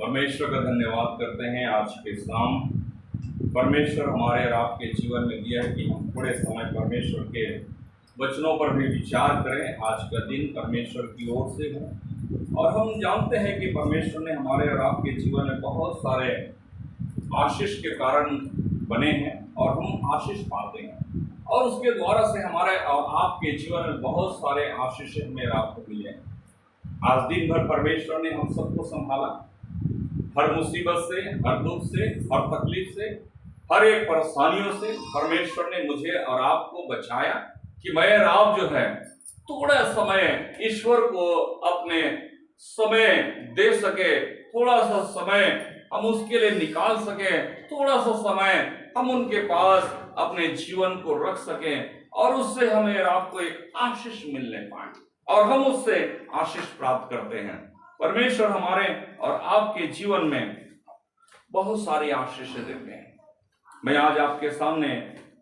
परमेश्वर का धन्यवाद करते हैं आज के शाम परमेश्वर हमारे और आपके जीवन में दिया है कि हम थोड़े समय परमेश्वर के वचनों पर भी विचार करें। आज का दिन परमेश्वर की ओर से हो और हम जानते हैं कि परमेश्वर ने हमारे और आपके जीवन में बहुत सारे आशीष के कारण बने हैं और हम आशीष पाते हैं और उसके द्वारा से हमारे और आपके जीवन में बहुत सारे आशीष हमें आपको मिले। आज दिन भर परमेश्वर ने हम सबको संभाला, हर मुसीबत से, हर दुख से, हर तकलीफ से, हर एक परेशानियों से परमेश्वर ने मुझे और आपको बचाया कि मैं और आप जो है थोड़ा समय ईश्वर को अपने समय दे सके, थोड़ा सा समय हम उसके लिए निकाल सके, थोड़ा सा समय हम उनके पास अपने जीवन को रख सकें और उससे हमें और आपको एक आशीष मिलने पाए और हम उससे आशीष प्राप्त करते हैं। परमेश्वर हमारे और आपके जीवन में बहुत सारी आशीष देते हैं। मैं आज आपके सामने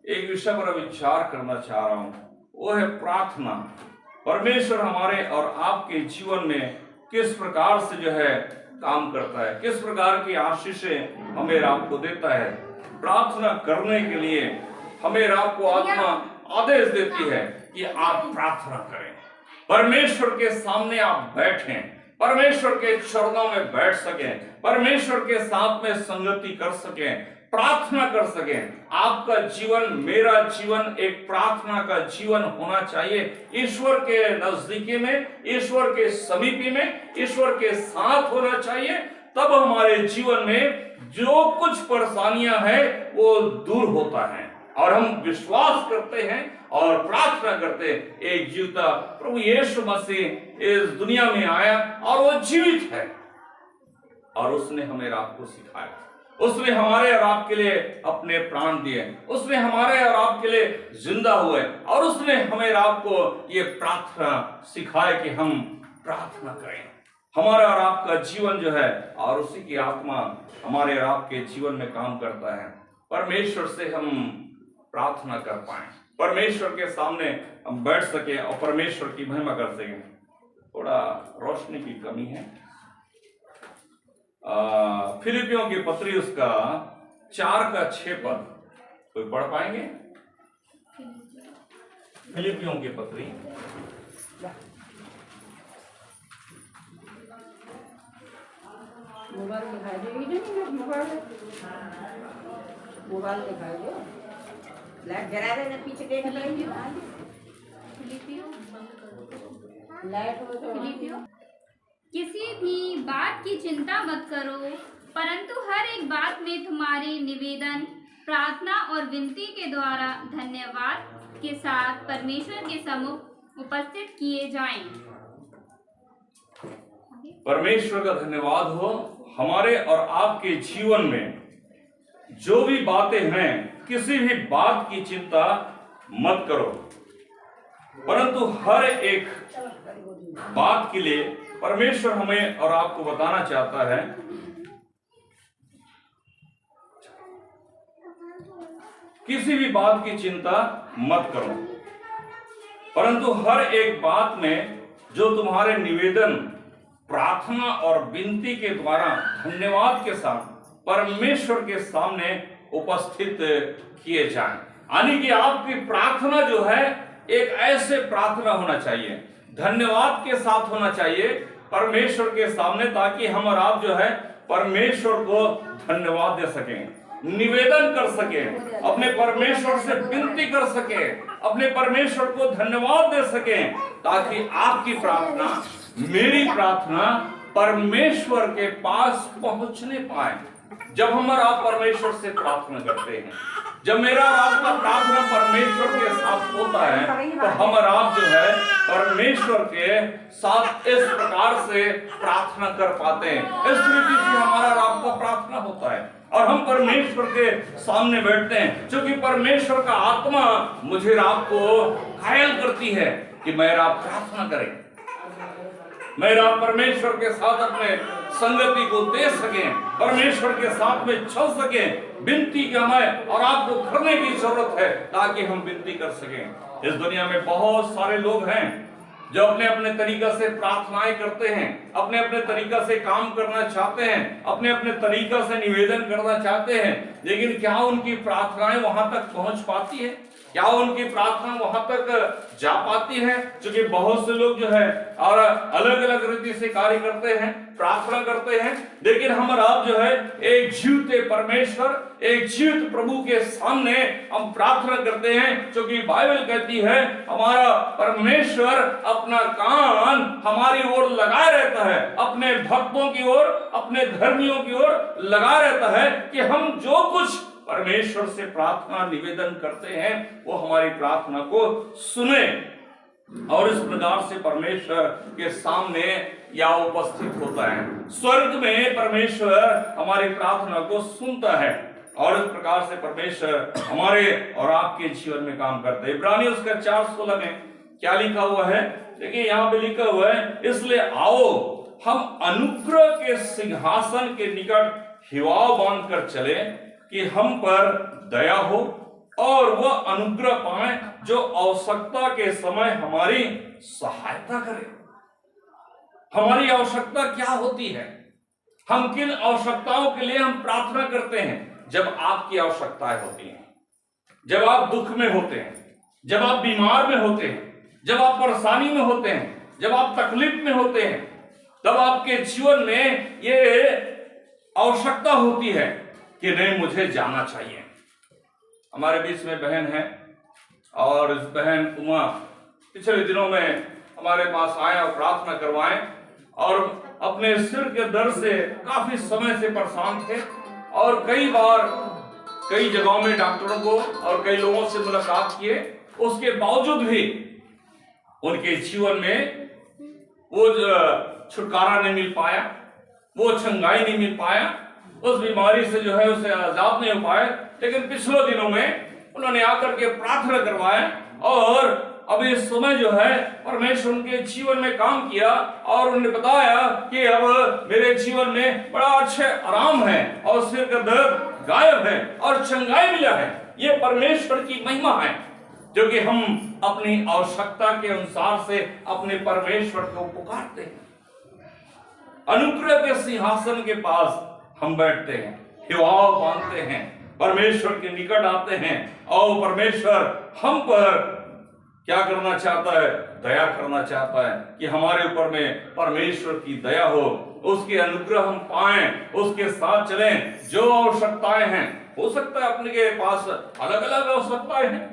एक विषय पर विचार करना चाह रहा हूं, वो है प्रार्थना। परमेश्वर हमारे और आपके जीवन में किस प्रकार से जो है काम करता है, किस प्रकार की आशीषें हमें आपको देता है। प्रार्थना करने के लिए हमें आपको आत्मा आदेश देती है कि आप प्रार्थना करें, परमेश्वर के सामने आप बैठें, परमेश्वर के चरणों में बैठ सकें, परमेश्वर के साथ में संगति कर सकें, प्रार्थना कर सकें। आपका जीवन, मेरा जीवन एक प्रार्थना का जीवन होना चाहिए। ईश्वर के नजदीकी में, ईश्वर के समीपी में, ईश्वर के साथ होना चाहिए। तब हमारे जीवन में जो कुछ परेशानियां हैं वो दूर होता है और हम विश्वास करते हैं और प्रार्थना करते हैं, एक जीवता प्रभु यीशु मसीह इस दुनिया में आया और वो जीवित है और उसने हमें आपको सिखाया, उसने हमारे और आपके लिए अपने प्राण दिए, उसने हमारे और आपके लिए जिंदा हुए और उसने हमें आपको ये प्रार्थना सिखाया कि हम प्रार्थना करें। हमारा और आपका जीवन जो है और उसी की आत्मा हमारे और आपके जीवन में काम करता है। परमेश्वर से हम प्रार्थना कर पाए, परमेश्वर के सामने हम बैठ सके और परमेश्वर की महिमा कर सके। थोड़ा रोशनी की कमी है। फिलिपियों की पत्री उसका 4:6 कोई पढ़ पाएंगे? फिलिपियों की पत्री मोबाइल दिखाई दो, मोबाइल दिखाई दो, लाइट जला देना, पीछे देख लो, लाइट हो तो। किसी भी बात की चिंता मत करो, परंतु हर एक बात में तुम्हारे निवेदन, प्रार्थना और विनती के द्वारा धन्यवाद के साथ परमेश्वर के सम्मुख उपस्थित किए जाएं। परमेश्वर का धन्यवाद हो। हमारे और आपके जीवन में जो भी बातें हैं, किसी भी बात की चिंता मत करो, परंतु हर एक बात के लिए परमेश्वर हमें और आपको बताना चाहता है। किसी भी बात की चिंता मत करो, परंतु हर एक बात में जो तुम्हारे निवेदन, प्रार्थना और विनती के द्वारा धन्यवाद के साथ परमेश्वर के सामने उपस्थित किए जाएं। यानी कि आपकी प्रार्थना जो है एक ऐसे प्रार्थना होना चाहिए, धन्यवाद के साथ होना चाहिए परमेश्वर के सामने, ताकि हम और आप जो है परमेश्वर को धन्यवाद दे सकें, निवेदन कर सकें, अपने परमेश्वर से विनती कर सकें, अपने परमेश्वर को धन्यवाद दे सकें, ताकि आपकी प्रार्थना, मेरी प्रार्थना परमेश्वर के पास पहुंचने पाए। जब हम और आप परमेश्वर से प्रार्थना करते हैं, जब मेरा और आपका प्रार्थना परमेश्वर के साथ होता है, तो हम और आप जो है परमेश्वर के साथ इस प्रकार से प्रार्थना कर पाते हैं। इस रीति से हमारा और आपका प्रार्थना होता है और हम परमेश्वर के सामने बैठते हैं, क्योंकि परमेश्वर का आत्मा मुझे और आपको घायल करती है कि मेरा आप प्रार्थना करें, मेरा परमेश्वर के साथ अपने संगति को दे सकें, परमेश्वर के साथ में चल सकें। विनती की हमें और आपको करने की जरूरत है ताकि हम विनती कर सकें। इस दुनिया में बहुत सारे लोग हैं जो अपने अपने तरीका से प्रार्थनाएं करते हैं, अपने अपने तरीका से काम करना चाहते हैं, अपने अपने तरीका से निवेदन करना चाहते हैं, लेकिन क्या उनकी प्रार्थनाएं वहां तक पहुंच पाती है? क्या उनकी प्रार्थना वहां तक जा पाती है? क्योंकि बहुत से लोग जो है और अलग अलग रीति से कार्य करते हैं, प्रार्थना करते हैं, लेकिन हम और आप जो है एक जीवते परमेश्वर, एक जीवित प्रभु के सामने हम प्रार्थना करते हैं, क्योंकि बाइबल कहती है हमारा परमेश्वर अपना कान हमारी ओर लगाए रहता है, अपने भक्तों की ओर, अपने धर्मियों की ओर लगाए रहता है कि हम जो कुछ परमेश्वर से प्रार्थना निवेदन करते हैं वो हमारी प्रार्थना को सुने। और इस प्रकार से परमेश्वर के सामने या उपस्थित होता है। स्वर्ग में परमेश्वर हमारी प्रार्थना को सुनता है और इस प्रकार से परमेश्वर हमारे और आपके जीवन में काम करते हैं। इब्रानियों उसका 4:16 में क्या लिखा हुआ है? देखिए यहाँ पे लिखा हुआ है, इसलिए आओ हम अनुग्रह के सिंहासन के निकट हिवाव बांधकर चले कि हम पर दया हो और वह अनुग्रह पाए जो आवश्यकता के समय हमारी सहायता करे। हमारी आवश्यकता क्या होती है? हम किन आवश्यकताओं के लिए हम प्रार्थना करते हैं? जब आपकी आवश्यकताएं होती हैं, जब आप दुख में होते हैं, जब आप बीमार में होते हैं, जब आप परेशानी में होते हैं, जब आप तकलीफ में होते हैं, तब आपके जीवन में ये आवश्यकता होती है कि नहीं मुझे जाना चाहिए। हमारे बीच में बहन है और इस बहन उमा पिछले दिनों में हमारे पास आए और प्रार्थना करवाएं और अपने सिर के दर्द से काफी समय से परेशान थे और कई बार कई जगहों में डॉक्टरों को और कई लोगों से मुलाकात किए, उसके बावजूद भी उनके जीवन में वो छुटकारा नहीं मिल पाया, वो चंगाई नहीं मिल पाया, उस बीमारी से जो है उसे आजाद नहीं हो पाए। लेकिन पिछले दिनों में उन्होंने आकर के प्रार्थना करवाया और अब इस समय जो है परमेश्वर उनके जीवन में काम किया और उन्होंने बताया कि अब मेरे जीवन में बड़ा अच्छा आराम है और सिर का दर्द गायब है और चंगाई मिला है। ये परमेश्वर की महिमा है जो कि हम अपनी आवश्यकता के अनुसार से अपने परमेश्वर को पुकारते हैं। अनुग्रह के सिंहासन के पास हम बैठते हैं, हिवाव बांधते हैं, परमेश्वर के निकट आते हैं और परमेश्वर हम पर क्या करना चाहता है? दया करना चाहता है कि हमारे ऊपर में परमेश्वर की दया हो, उसके अनुग्रह हम पाएं, उसके साथ चलें। जो आवश्यकताएं हैं, हो सकता है अपने के पास अलग अलग आवश्यकताएं हैं,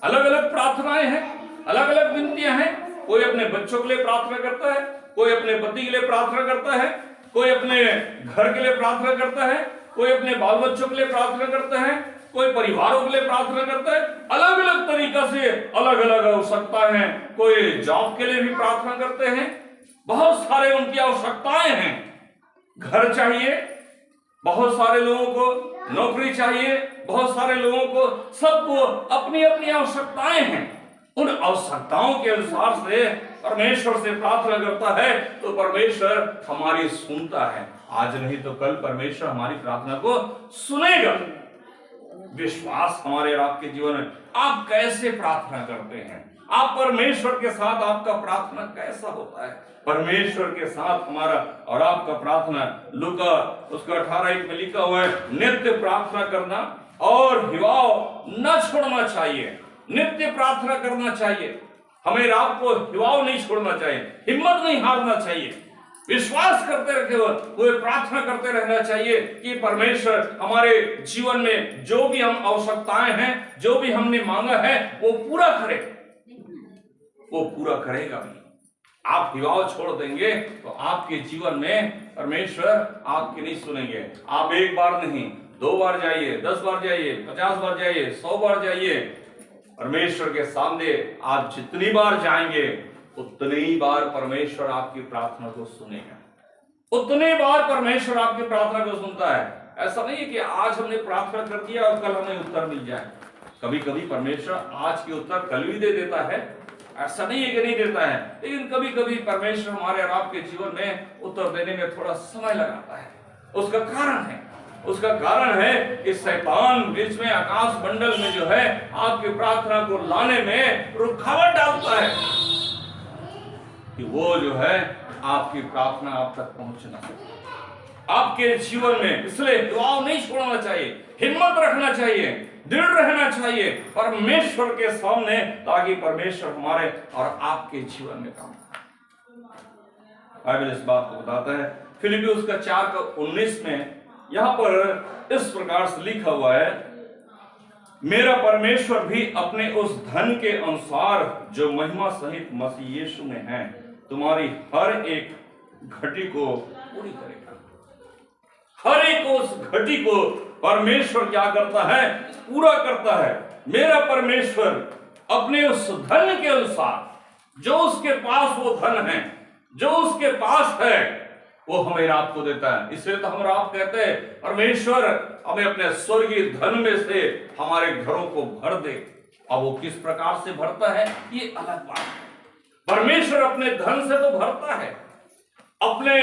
अलग अलग प्रार्थनाएं हैं, अलग अलग विनतियां हैं। कोई अपने बच्चों के लिए प्रार्थना करता है, कोई अपने पति के लिए प्रार्थना करता है, कोई अपने घर के लिए प्रार्थना करता है, कोई अपने बाल बच्चों के लिए प्रार्थना करता है, कोई परिवारों के लिए प्रार्थना करता है। अलग अलग तरीका से अलग अलग आवश्यकताएं हैं। कोई जॉब के लिए भी प्रार्थना करते हैं, बहुत सारे उनकी आवश्यकताएं हैं। घर चाहिए, बहुत सारे लोगों को नौकरी चाहिए, बहुत सारे लोगों को, सबको अपनी अपनी आवश्यकताएं हैं। उन आवश्यकताओं के अनुसार से परमेश्वर से प्रार्थना करता है तो परमेश्वर हमारी सुनता है। आज नहीं तो कल परमेश्वर हमारी प्रार्थना को सुनेगा। विश्वास हमारे और आपके जीवन में आप कैसे प्रार्थना करते हैं? आप परमेश्वर के साथ आपका प्रार्थना कैसा होता है? परमेश्वर के साथ हमारा और आपका प्रार्थना, लूका उसका 18:1 में लिखा हुआ है, नित्य प्रार्थना करना और हिवाव न छोड़ना चाहिए। नित्य प्रार्थना करना चाहिए, हमें आपको हिवाव नहीं छोड़ना चाहिए, हिम्मत नहीं हारना चाहिए, विश्वास करते रहते हुए प्रार्थना करते रहना चाहिए कि परमेश्वर हमारे जीवन में जो भी हम आवश्यकताएं हैं, जो भी हमने मांगा है वो पूरा करे, वो पूरा करेगा भी। आप हिवाव छोड़ देंगे तो आपके जीवन में परमेश्वर आपकी नहीं सुनेंगे। आप एक बार नहीं, 2 बार जाइए, 10 बार जाइए, 50 बार जाइए, 100 बार जाइए, परमेश्वर के सामने आप जितनी बार जाएंगे उतनी बार परमेश्वर आपकी प्रार्थना को सुनेगा, उतनी बार परमेश्वर आपकी प्रार्थना को सुनता है। ऐसा नहीं है कि आज हमने प्रार्थना कर दिया और कल हमें उत्तर मिल जाए। कभी कभी परमेश्वर आज के उत्तर कल भी दे देता है, ऐसा नहीं है कि नहीं देता है, लेकिन कभी कभी परमेश्वर हमारे और आपके जीवन में उत्तर देने में थोड़ा समय लगाता है। उसका कारण है कि शैतान बीच में आकाश मंडल में जो है आपकी प्रार्थना को लाने में रुकावट डालता है कि वो जो है आपकी प्रार्थना आप तक पहुंचना आपके जीवन में। इसलिए दुआ नहीं छोड़ना चाहिए, हिम्मत रखना चाहिए, दृढ़ रहना चाहिए परमेश्वर के सामने, ताकि परमेश्वर हमारे और आपके जीवन में काम करे। बाइबल इस बात को बताता है, फिलिप्पियों उसका 4:19 में यहां पर इस प्रकार से लिखा हुआ है, मेरा परमेश्वर भी अपने उस धन के अनुसार जो महिमा सहित मसीह यीशु में है तुम्हारी हर एक घटी को पूरी करेगा। हर एक उस घटी को परमेश्वर क्या करता है? पूरा करता है। मेरा परमेश्वर अपने उस धन के अनुसार, जो उसके पास वो धन है, जो उसके पास है, वो हमें आपको देता है। इसलिए तो हम आप कहते हैं परमेश्वर हमें अपने स्वर्गीय धन में से हमारे घरों को भर दे। अब वो किस प्रकार से भरता है ये अलग बात है। परमेश्वर अपने धन से तो भरता है, अपने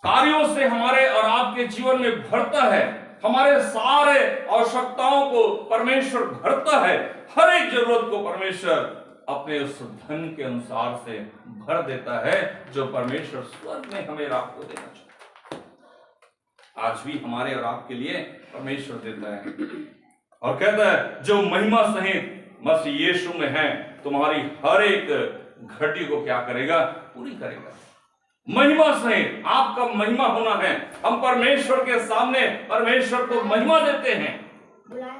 कार्यों से हमारे और आपके जीवन में भरता है, हमारे सारे आवश्यकताओं को परमेश्वर भरता है। हर एक जरूरत को परमेश्वर अपने उस धन के अनुसार से भर देता है जो परमेश्वर स्वर्ग में हमें आपको देना चाहता है। आज भी हमारे और आपके लिए परमेश्वर देता है और कहता है जो महिमा सहित मसीह यीशु में है तुम्हारी हर एक घटी को क्या करेगा? पूरी करेगा। महिमा सहित आपका महिमा होना है। हम परमेश्वर के सामने परमेश्वर को महिमा देते हैं,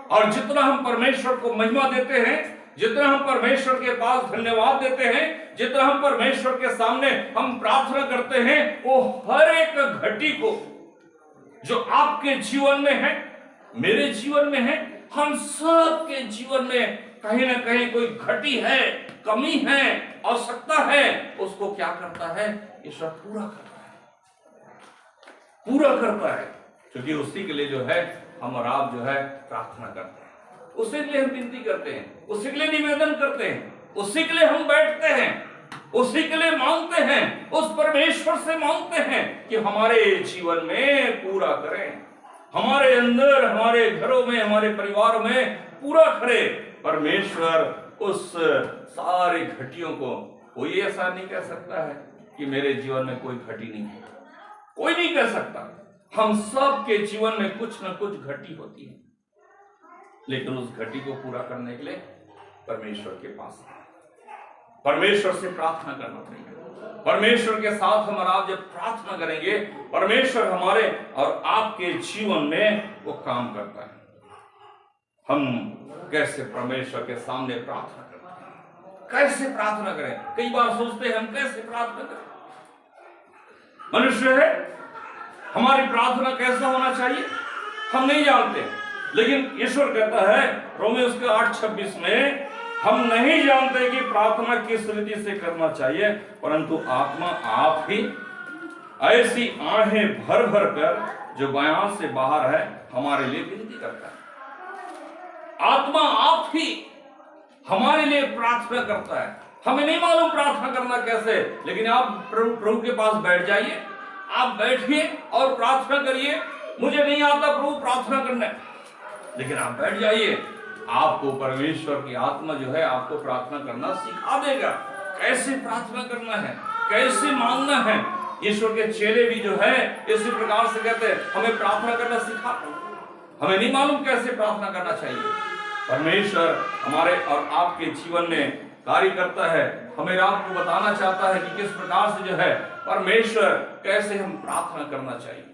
और जितना हम परमेश्वर को महिमा देते हैं, जितना हम परमेश्वर के पास धन्यवाद देते हैं, जितना हम परमेश्वर के सामने हम प्रार्थना करते हैं, वो हर एक घटी को जो आपके जीवन में है, मेरे जीवन में है, हम सब के जीवन में कहीं ना कहीं कोई घटी है, कमी है, आवश्यकता है, उसको क्या करता है? ईश्वर पूरा करता है, पूरा करता है। क्योंकि उसी के लिए जो है हम और आप जो है प्रार्थना करते हैं, उसी के लिए हम विनती करते हैं, उसी के लिए निवेदन करते हैं, उसी के लिए हम बैठते हैं, उसी के लिए मांगते हैं, उस परमेश्वर से मांगते हैं कि हमारे जीवन में पूरा करें, हमारे अंदर, हमारे घरों में, हमारे परिवार में पूरा करे। परमेश्वर उस सारी घटियों को, कोई ऐसा नहीं कह सकता है कि मेरे जीवन में कोई घटी नहीं है, कोई नहीं कह सकता। हम सब के जीवन में कुछ न कुछ घटी होती है, लेकिन उस घटी को पूरा करने के लिए परमेश्वर के पास परमेश्वर से प्रार्थना करना पड़ेगा। परमेश्वर के साथ हम और आप जब प्रार्थना करेंगे, परमेश्वर हमारे और आपके जीवन में वो काम करता है। हम कैसे परमेश्वर के सामने प्रार्थना करते हैं, कैसे प्रार्थना करें? कई बार सोचते हैं हम कैसे प्रार्थना करें। मनुष्य है, हमारी प्रार्थना कैसा होना चाहिए हम नहीं जानते, लेकिन ईश्वर कहता है रोमियो उसके 8:26 में, हम नहीं जानते कि प्रार्थना किस रीति से करना चाहिए, परंतु आत्मा आप ही ऐसी आहें भर भर कर जो बयान से बाहर है हमारे लिए विनती करता है। आत्मा आप ही हमारे लिए प्रार्थना करता है। हमें नहीं मालूम प्रार्थना करना कैसे, लेकिन आप प्रभु के पास बैठ जाइए, आप बैठिए और प्रार्थना करिए। मुझे नहीं आता प्रभु प्रार्थना करना, लेकिन आप बैठ जाइए, आपको परमेश्वर की आत्मा जो है आपको प्रार्थना करना सिखा देगा। कैसे प्रार्थना करना है, कैसे मांगना है। ईश्वर के चेले भी जो है इसी प्रकार से कहते हैं, हमें प्रार्थना करना सिखा। हमें नहीं मालूम कैसे प्रार्थना करना चाहिए। परमेश्वर हमारे और आपके जीवन में कार्य करता है, हमें आपको बताना चाहता है कि किस प्रकार से जो है परमेश्वर, कैसे हम प्रार्थना करना चाहिए,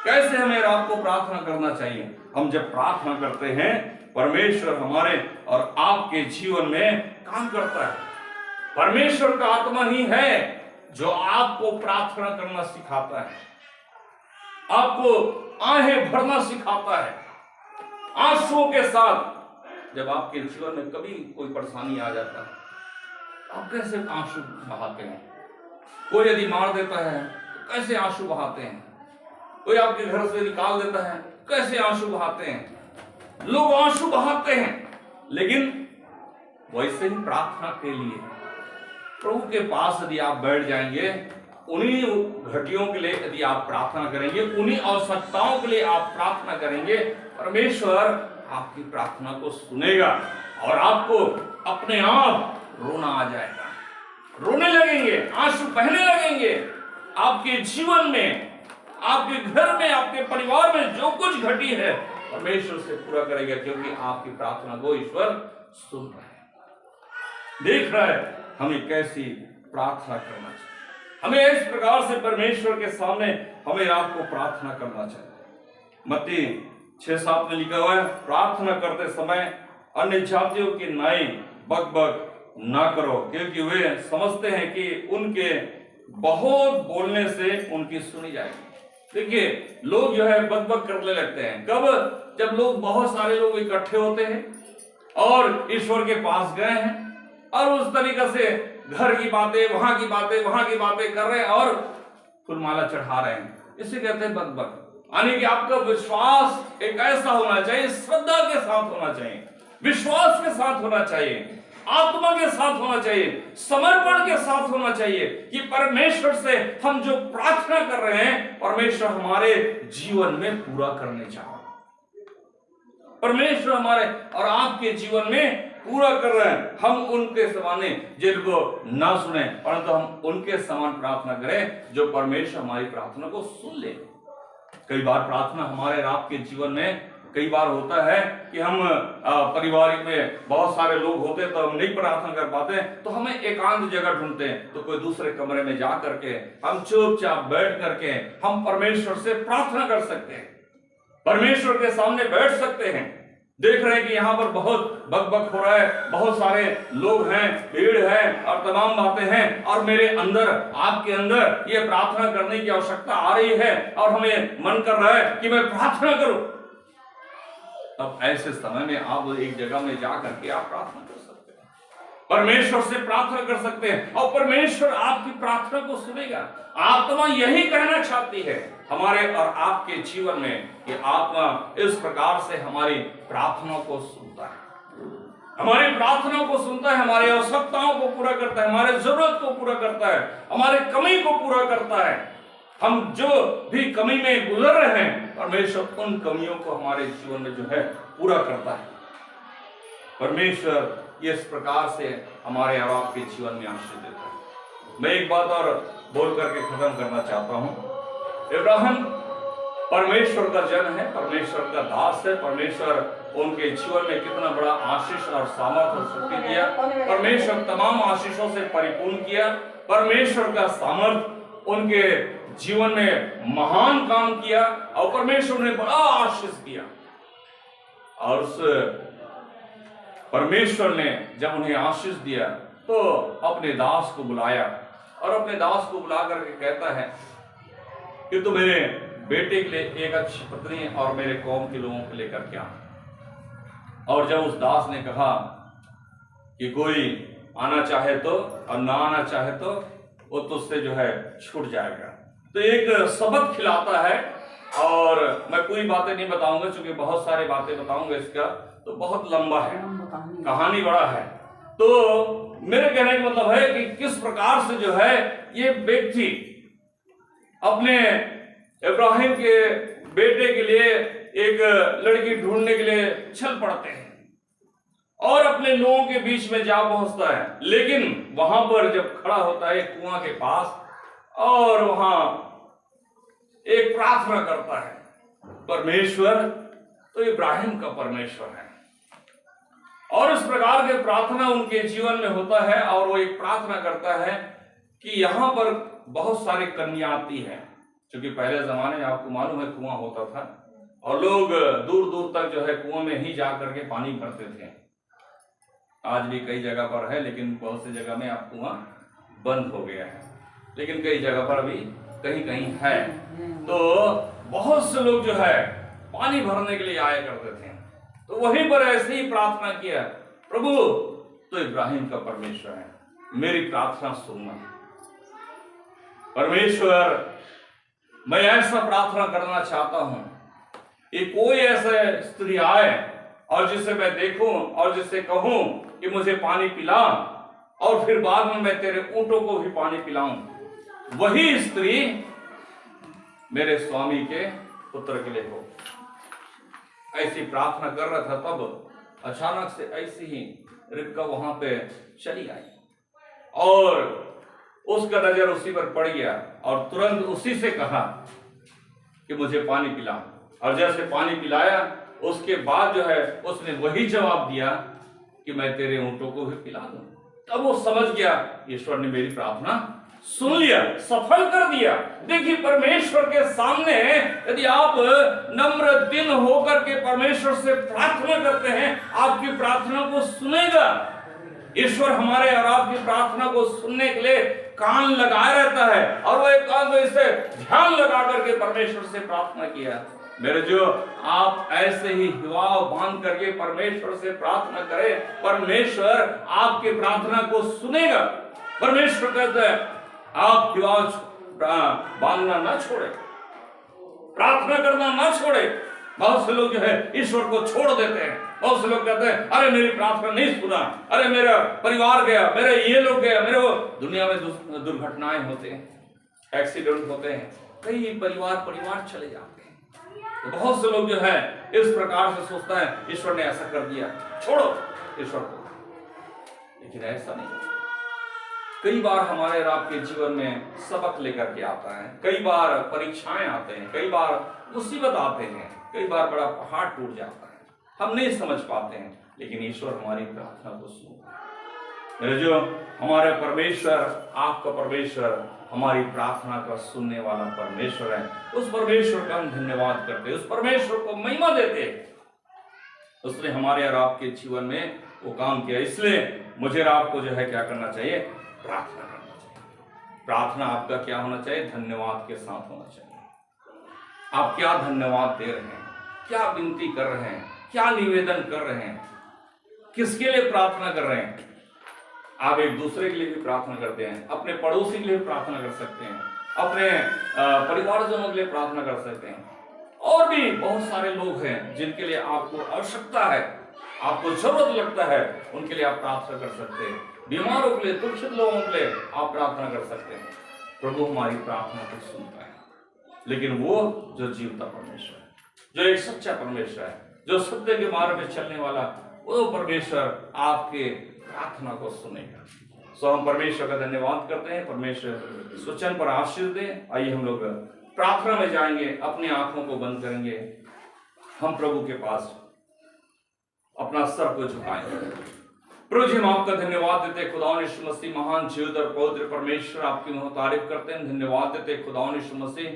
कैसे हमें आपको प्रार्थना करना चाहिए। हम जब प्रार्थना करते हैं, परमेश्वर हमारे और आपके जीवन में काम करता है। परमेश्वर का आत्मा ही है जो आपको प्रार्थना करना सिखाता है, आपको आहें भरना सिखाता है आंसुओं के साथ। जब आपके जीवन में कभी कोई परेशानी आ जाता है, आप कैसे आंसू बहाते हैं? कोई यदि मार देता है तो कैसे आंसू बहाते हैं? कोई आपके घर से निकाल देता है, कैसे आंसू बहाते हैं? लोग आंसू बहाते हैं, लेकिन वैसे ही प्रार्थना के लिए प्रभु के पास यदि आप बैठ जाएंगे, उन्हीं घटियों के लिए यदि आप प्रार्थना करेंगे, उन्हीं आवश्यकताओं के लिए आप प्रार्थना करेंगे, परमेश्वर आपकी प्रार्थना को सुनेगा और आपको अपने आप रोना आ जाएगा, रोने लगेंगे, आंसू बहने लगेंगे। आपके जीवन में, आपके घर में, आपके परिवार में जो कुछ घटी है, परमेश्वर से पूरा करेगा, क्योंकि आपकी प्रार्थना को ईश्वर सुन रहा है, देख रहा है हमें कैसी प्रार्थना करना चाहिए। हमें इस प्रकार से परमेश्वर के सामने हमें आपको प्रार्थना करना चाहिए। मत्ती 6:7 में लिखा हुआ है, प्रार्थना करते समय अन्य जातियों की नाई बकबक ना करो, क्योंकि वे समझते हैं कि उनके बहुत बोलने से उनकी सुनी जाएगी। देखिए, लोग जो है बकबक करने लगते हैं कब? जब लोग, बहुत सारे लोग इकट्ठे होते हैं और ईश्वर के पास गए हैं और उस तरीके से घर की बातें, वहां की बातें कर रहे हैं और फूलमाला चढ़ा रहे हैं। इसे कहते हैं बकबक। यानी कि आपका विश्वास एक ऐसा होना चाहिए, श्रद्धा के साथ होना चाहिए, विश्वास के साथ होना चाहिए, आत्मा के साथ होना चाहिए, समर्पण के साथ होना चाहिए कि परमेश्वर से हम जो प्रार्थना कर रहे हैं, परमेश्वर हमारे जीवन में पूरा करने चाहते हैं। परमेश्वर हमारे और आपके जीवन में पूरा कर रहे हैं। हम उनके समान जिनको ना सुने, परंतु हम उनके समान प्रार्थना करें जो परमेश्वर हमारी प्रार्थना को सुन ले। कई बार प्रार्थना हमारे और आपके जीवन में कई बार होता है कि हम परिवार में बहुत सारे लोग होते हैं तो हम नहीं प्रार्थना कर पाते, तो हमें एकांत जगह ढूंढते हैं, तो कोई दूसरे कमरे में जा करके हम चुपचाप बैठ करके हम परमेश्वर से प्रार्थना कर सकते हैं, परमेश्वर के सामने बैठ सकते हैं। देख रहे हैं कि यहाँ पर बहुत बकबक हो रहा है, बहुत सारे लोग हैं, भीड़ है और तमाम बातें हैं, और मेरे अंदर, आपके अंदर ये प्रार्थना करने की आवश्यकता आ रही है और हमें मन कर रहा है कि मैं प्रार्थना करूं। अब ऐसे समय में आप एक जगह में जा करके आप प्रार्थना कर सकते हैं, परमेश्वर से प्रार्थना कर सकते हैं, और परमेश्वर आपकी प्रार्थना को सुनेगा। आत्मा यही कहना चाहती है हमारे और आपके जीवन में कि आत्मा इस प्रकार से हमारी प्रार्थना को सुनता है, हमारी प्रार्थना को सुनता है, हमारी आवश्यकताओं को पूरा करता है, हमारे जरूरत को पूरा करता है, हमारे कमी को पूरा करता है। हम जो भी कमी में गुजर रहे हैं, परमेश्वर उन कमियों को हमारे जीवन में जो है पूरा करता है। परमेश्वर इस प्रकार से हमारे और आपके जीवन में आशीष देता है। मैं एक बात और बोल करके खत्म करना चाहता हूं। इब्राहिम परमेश्वर का जन है, परमेश्वर का दास है। परमेश्वर उनके जीवन में कितना बड़ा आशीष और सामर्थ्य और शक्ति दिया, परमेश्वर तमाम आशीषों से परिपूर्ण किया। परमेश्वर का सामर्थ्य उनके जीवन में महान काम किया और परमेश्वर ने बड़ा आशीष दिया। और उस परमेश्वर ने जब उन्हें आशीष दिया तो अपने दास को बुलाया, और अपने दास को बुला करके कहता है कि तू मेरे बेटे के लिए एक अच्छी पत्नी और मेरे कौम के लोगों को लेकर के आ। और जब उस दास ने कहा कि कोई आना चाहे तो और ना आना चाहे तो वो तुझसे जो है छूट जाएगा, तो एक सबक खिलाता है। और मैं पूरी बातें नहीं बताऊंगा क्योंकि बहुत सारी बातें बताऊंगा, इसका तो बहुत लंबा है, कहानी बड़ा है। तो मेरे कहने का मतलब है कि किस प्रकार से जो है ये व्यक्ति अपने इब्राहिम के बेटे के लिए एक लड़की ढूंढने के लिए चल पड़ते हैं और अपने लोगों के बीच में जा पहुंचता है। लेकिन वहां पर जब खड़ा होता है कुआं के पास और वहां एक प्रार्थना करता है, परमेश्वर तो इब्राहिम का परमेश्वर है, और इस प्रकार के प्रार्थना उनके जीवन में होता है। और वो एक प्रार्थना करता है कि यहाँ पर बहुत सारी कन्या आती है, क्योंकि पहले जमाने में आपको मालूम है कुआं होता था और लोग दूर दूर तक जो है कुआं में ही जा करके पानी भरते थे। आज भी कई जगह पर है, लेकिन बहुत सी जगह में आप कुआं बंद हो गया है, लेकिन कई जगह पर अभी कहीं कहीं है। तो बहुत से लोग जो है पानी भरने के लिए आया करते थे, तो वहीं पर ऐसे ही प्रार्थना किया, प्रभु तो इब्राहिम का परमेश्वर है, मेरी प्रार्थना सुनना। परमेश्वर मैं ऐसा प्रार्थना करना चाहता हूं कि कोई ऐसे स्त्री आए और जिसे मैं देखूं और जिसे कहूं कि मुझे पानी पिला, और फिर बाद में मैं तेरे ऊंटों को भी पानी पिलाऊं। वही स्त्री मेरे स्वामी के पुत्र के लिए हो। ऐसी प्रार्थना कर रहा था, तब अचानक से ऐसी ही रिबका वहां पे चली आई और उसका नजर उसी पर पड़ गया और तुरंत उसी से कहा कि मुझे पानी पिला। और जैसे पानी पिलाया उसके बाद जो है उसने वही जवाब दिया कि मैं तेरे ऊंटों को भी पिला दूं। तब वो समझ गया ईश्वर ने मेरी प्रार्थना सुन लिया, सफल कर दिया। देखिए परमेश्वर के सामने यदि आप नम्र दिन होकर के परमेश्वर से प्रार्थना करते हैं, आपकी प्रार्थना को सुनेगा। ईश्वर हमारे और आपकी प्रार्थना को सुनने के लिए कान लगाए रहता है, और वो एक कान तो इसे ध्यान लगा करके परमेश्वर से प्रार्थना किया। मेरे जो आप ऐसे ही हिवाव बांध करके परमेश्वर से प्रार्थना करें, परमेश्वर आपकी प्रार्थना को सुनेगा। परमेश्वर कहता है आप हिवाव बांधना ना छोड़े, प्रार्थना करना ना छोड़े। बहुत से लोग जो है ईश्वर को छोड़ देते हैं। बहुत से लोग कहते हैं अरे मेरी प्रार्थना नहीं सुना, अरे मेरा परिवार गया, मेरे ये लोग गया, मेरे वो। दुनिया में दुर्घटनाएं होते हैं, एक्सीडेंट होते हैं, कई परिवार चले जाते हैं। तो बहुत से लोग जो है इस प्रकार से सोचता है ईश्वर ने ऐसा कर दिया, छोड़ो ईश्वर को। लेकिन ऐसा नहीं। कई बार हमारे और आपके जीवन में सबक लेकर के आता है, कई बार परीक्षाएं आते हैं, कई बार मुसीबत आते हैं, कई बार बड़ा पहाड़ टूट जाता है, हम नहीं समझ पाते हैं, लेकिन ईश्वर हमारी प्रार्थना को सुनता है। मेरे जो हमारे परमेश्वर, आपका परमेश्वर, हमारी प्रार्थना का सुनने वाला परमेश्वर है। उस परमेश्वर का हम धन्यवाद करते, उस परमेश्वर को महिमा देते। उसने हमारे और आपके जीवन में वो काम किया, इसलिए मुझे और आपको जो है क्या करना चाहिए? प्रार्थना करना चाहिए। प्रार्थना आपका क्या होना चाहिए? धन्यवाद के साथ होना चाहिए। आप क्या धन्यवाद दे रहे हैं, क्या विनती कर रहे हैं, क्या निवेदन कर रहे हैं, किसके लिए प्रार्थना कर रहे हैं? आप एक दूसरे के लिए भी प्रार्थना करते हैं, अपने पड़ोसी के लिए प्रार्थना कर सकते हैं, अपने परिवारजनों के लिए प्रार्थना कर सकते हैं, और भी बहुत सारे लोग हैं जिनके लिए आपको आवश्यकता है, आपको जरूरत लगता है, उनके लिए आप प्रार्थना कर सकते हैं। बीमारों के लिए, दुखित लोगों के लिए आप प्रार्थना कर सकते हैं। प्रभु हमारी प्रार्थना को सुनता है। लेकिन वो जो जीवता परमेश्वर है, जो एक सच्चा परमेश्वर है, जो सत्य के मार्ग में चलने वाला, वो परमेश्वर आपके प्रार्थना को सुनेगा। सो हम परमेश्वर का धन्यवाद करते हैं। परमेश्वर इस वचन पर आशीष दे। आइए हम लोग प्रार्थना में जाएंगे, अपनी आंखों को बंद करेंगे, हम प्रभु के पास अपना सर को झुकाएंगे। प्रभु जी, हम आपका धन्यवाद देते खुदा यीशु मसीह, महान जीवित और पवित्र परमेश्वर, आपकी तारीफ करते हैं, धन्यवाद देते खुदा यीशु मसीह।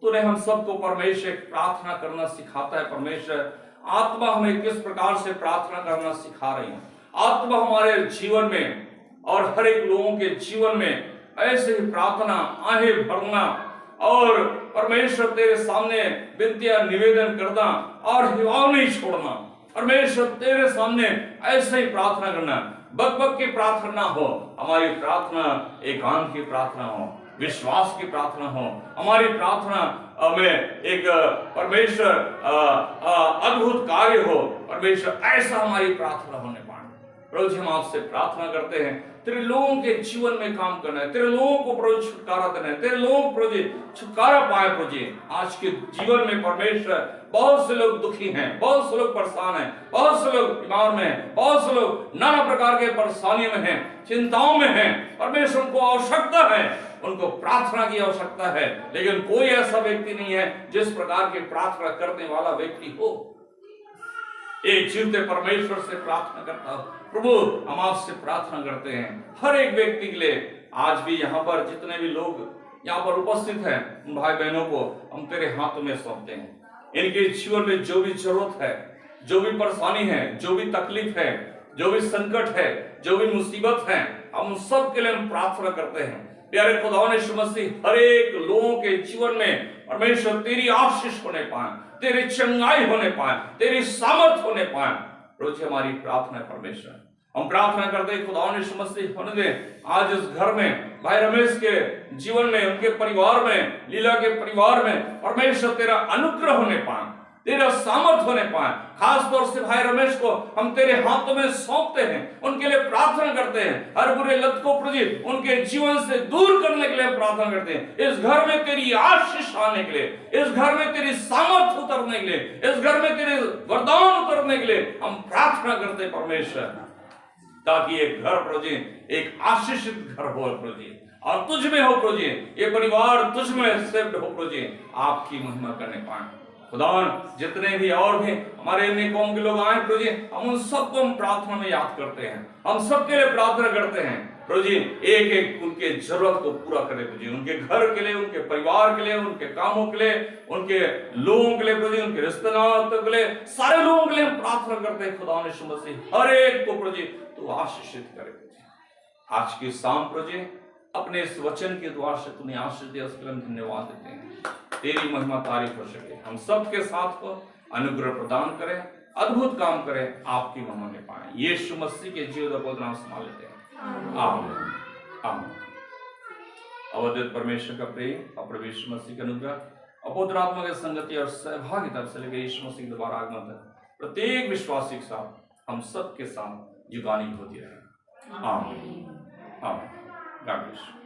तूने हम सबको परमेश्वर प्रार्थना करना सिखाता है। परमेश्वर आत्मा हमें किस प्रकार से प्रार्थना करना सिखा रही है। आत्मा हमारे जीवन में और हर एक लोगों के जीवन में ऐसे ही प्रार्थना, आहें भरना और परमेश्वर तेरे सामने विनतियां निवेदन करना और हिवाव नहीं छोड़ना। परमेश्वर तेरे सामने ऐसे ही प्रार्थना करना, बक की प्रार्थना हो, हमारी प्रार्थना एकांत की प्रार्थना हो, विश्वास की प्रार्थना हो। हमारी प्रार्थना में एक परमेश्वर अद्भुत कार्य हो। परमेश्वर ऐसा हमारी प्रार्थना होने पाए। प्रभु जी, हम आपसे प्रार्थना करते हैं, तेरे लोगों के जीवन में काम करना है, तेरे लोगों को प्रभु छुटकारा देना है, तेरे लोगों को प्रभु छुटकारा पाए। प्रभु जी, आज के जीवन में परमेश्वर बहुत से लोग दुखी हैं, बहुत से लोग परेशान हैं, बहुत से लोग बीमार में हैं, बहुत से लोग नाना प्रकार के परेशानियों में हैं, चिंताओं में हैं। परमेश्वर को आवश्यकता है, उनको प्रार्थना की आवश्यकता है, लेकिन कोई ऐसा व्यक्ति नहीं है जिस प्रकार की प्रार्थना करने वाला व्यक्ति हो। एक जीवते परमेश्वर से प्रार्थना करता हूं। प्रभु, हम आपसे प्रार्थना करते हैं हर एक व्यक्ति के लिए। आज भी यहाँ पर जितने भी लोग यहाँ पर उपस्थित हैं, उन भाई बहनों को हम तेरे हाथों में सौंपते हैं। इनके जीवन में जो भी जरूरत है, जो भी परेशानी है, जो भी तकलीफ है, जो भी संकट है, जो भी मुसीबत है, हम सब के लिए हम प्रार्थना करते हैं। प्यारे खुदा यीशु मसीह, हर एक लोगों के जीवन में परमेश्वर तेरी आशीष होने पाए, तेरी चंगाई होने पाए, तेरी सामर्थ होने पाए। रोज हमारी प्रार्थना है परमेश्वर। हम प्रार्थना करते हैं खुदा यीशु मसीह, होने दे आज इस घर में, भाई रमेश के जीवन में, उनके परिवार में, लीला के परिवार में परमेश्वर तेरा अनुग्रह होने पाए, तेरा सामर्थ होने पाए। खास तौर से भाई रमेश को हम तेरे हाथों में सौंपते हैं, उनके लिए प्रार्थना करते हैं। हर बुरे लत को प्रभु उनके जीवन से दूर करने के लिए हम प्रार्थना करते हैं। इस घर में तेरी आशीष आने के लिए, इस घर में तेरी सामर्थ उतरने के लिए, इस घर में तेरे वरदान उतरने के लिए हम प्रार्थना करते हैं परमेश्वर, ताकि एक घर प्रभु एक आशीषित घर हो प्रभु, और तुझ में हो प्रभु, ये परिवार तुझ में सेव्ड हो प्रभु, आपकी महिमा करने पाए। खुदा, जितने भी और भी हमारे अन्य कौम के लोग आए प्रभु जी, हम उन सबको हम प्रार्थना में याद करते हैं, हम सबके लिए प्रार्थना करते हैं प्रभु जी। एक एक उनके जरूरत को पूरा करे प्रभु जी, उनके घर के लिए, उनके परिवार के लिए, उनके कामों के लिए, उनके लोगों के लिए प्रभु जी, उनके रिश्तेदारों के लिए, सारे लोगों के लिए हम प्रार्थना करते हैं खुदा यीशु मसीह। हर एक को प्रभु जी तू आशीषित करे प्रभु जी। आज की शाम प्रभु जी अपने इस वचन के द्वारा से तूने आशीष दिया, उसके लिए हम धन्यवाद देते हैं। तेरी महिमा तारीफ हो सके, हम सबके साथ को अनुग्रह प्रदान करें, अद्भुत काम करें, आपकी महिमा में पाए। यीशु मसीह के जीवन को नाम संभाल लेते हैं, आमीन आमीन। अवधेय परमेश्वर का प्रेम और प्रभु यीशु मसीह का अनुग्रह, अपवित्र आत्मा की संगति और सहभागिता से लेकर यीशु मसीह दोबारा आगमन तक प्रत्येक विश्वासी के साथ हम सबके साथ युगानी होती रहे, आमीन आमीन। God bless you.